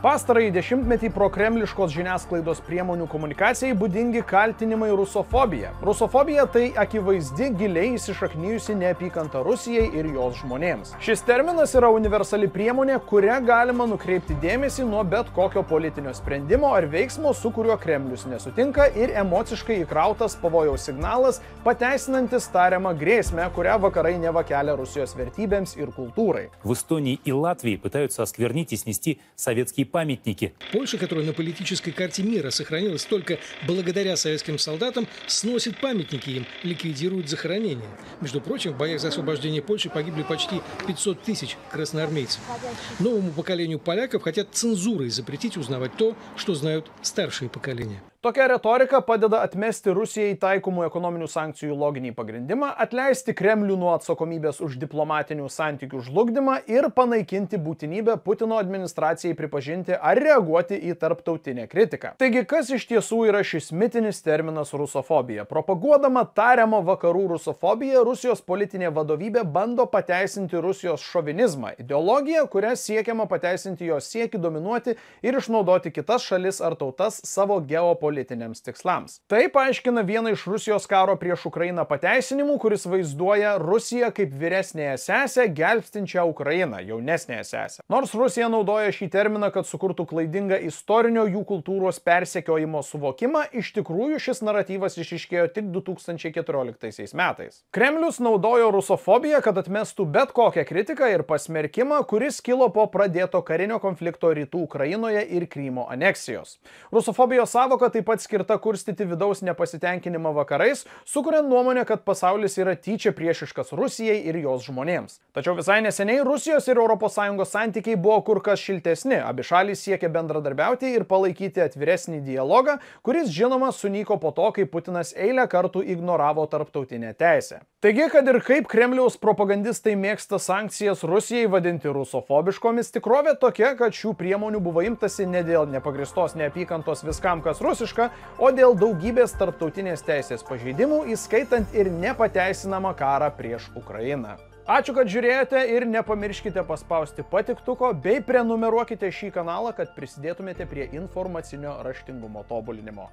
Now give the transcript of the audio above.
Pastarąjį dešimtmetį prokremliškos žiniasklaidos priemonių komunikacijai būdingi kaltinimai rusofobija. Rusofobija tai akivaizdi giliai įsišaknijusi neapykanta Rusijai ir jos žmonėms. Šis terminas yra universali priemonė, kuria galima nukreipti dėmesį nuo bet kokio politinio sprendimo ar veiksmo, su kuriuo Kremlius nesutinka, ir emociškai įkrautas pavojaus signalas, pateisinantis tariamą grėsmę, kurią vakarai neva kelia Rusijos vertybėms ir kultūrai. В Эстонии и Латвии пытаются осквернить и снести советские памятники. Польша, которая на политической карте мира сохранилась только благодаря советским солдатам, сносит памятники им, ликвидирует захоронения. Между прочим, в боях за освобождение Польши погибли почти 500 тысяч красноармейцев. Новому поколению поляков хотят цензурой запретить узнавать то, что знают старшие поколения. Tokia retorika padeda atmesti Rusijai taikomų ekonominių sankcijų loginį pagrindimą, atleisti Kremlių nuo atsakomybės už diplomatinių santykių žlugdymą ir panaikinti būtinybę Putino administracijai pripažinti ar reaguoti į tarptautinę kritiką. Taigi, kas iš tiesų yra šis mitinis terminas rusofobija? Propaguodama tariamą vakarų rusofobiją, Rusijos politinė vadovybė bando pateisinti Rusijos šovinizmą, ideologiją, kuria siekiama pateisinti jos siekį dominuoti ir išnaudoti kitas šalis ar tautas savo geopolitiniams tikslams. Tai paaiškina vieną iš Rusijos karo prieš Ukrainą pateisinimų, kuris vaizduoja Rusiją kaip vyresnėją sesę, gelbstinčią Ukrainą, jaunesnėją sesę. Nors Rusija naudoja šį terminą, kad sukurtų klaidingą istorinio jų kultūros persekiojimo suvokimą, iš tikrųjų šis naratyvas išryškėjo tik 2014 metais. Kremlius naudojo rusofobiją, kad atmestų bet kokią kritiką ir pasmerkimą, kuris kilo po pradėto karinio konflikto rytų Ukrainoje ir Krymo aneksijos. Rusofobijos savoka taip pat skirta kurstyti vidaus nepasitenkinimą vakarais, sukuriant nuomonę, kad pasaulis yra tyčia priešiškas Rusijai ir jos žmonėms. Tačiau visai neseniai Rusijos ir ES santykiai buvo kur kas šiltesni, abi šalys siekė bendradarbiauti ir palaikyti atviresnį dialogą, kuris žinoma sunyko po to, kai Putinas eilę kartų ignoravo tarptautinę teisę. Taigi, kad ir kaip Kremliaus propagandistai mėgsta sankcijas Rusijai vadinti rusofobiškomis, tikrovė tokia, kad šių priemonių buvo imtasi ne dėl nepagristos neapykantos viskam, kas rusiška, o dėl daugybės tarptautinės teisės pažeidimų, įskaitant ir nepateisinamą karą prieš Ukrainą. Ačiū, kad žiūrėjote ir nepamirškite paspausti patiktuko bei prenumeruokite šį kanalą, kad prisidėtumėte prie informacinio raštingumo tobulinimo.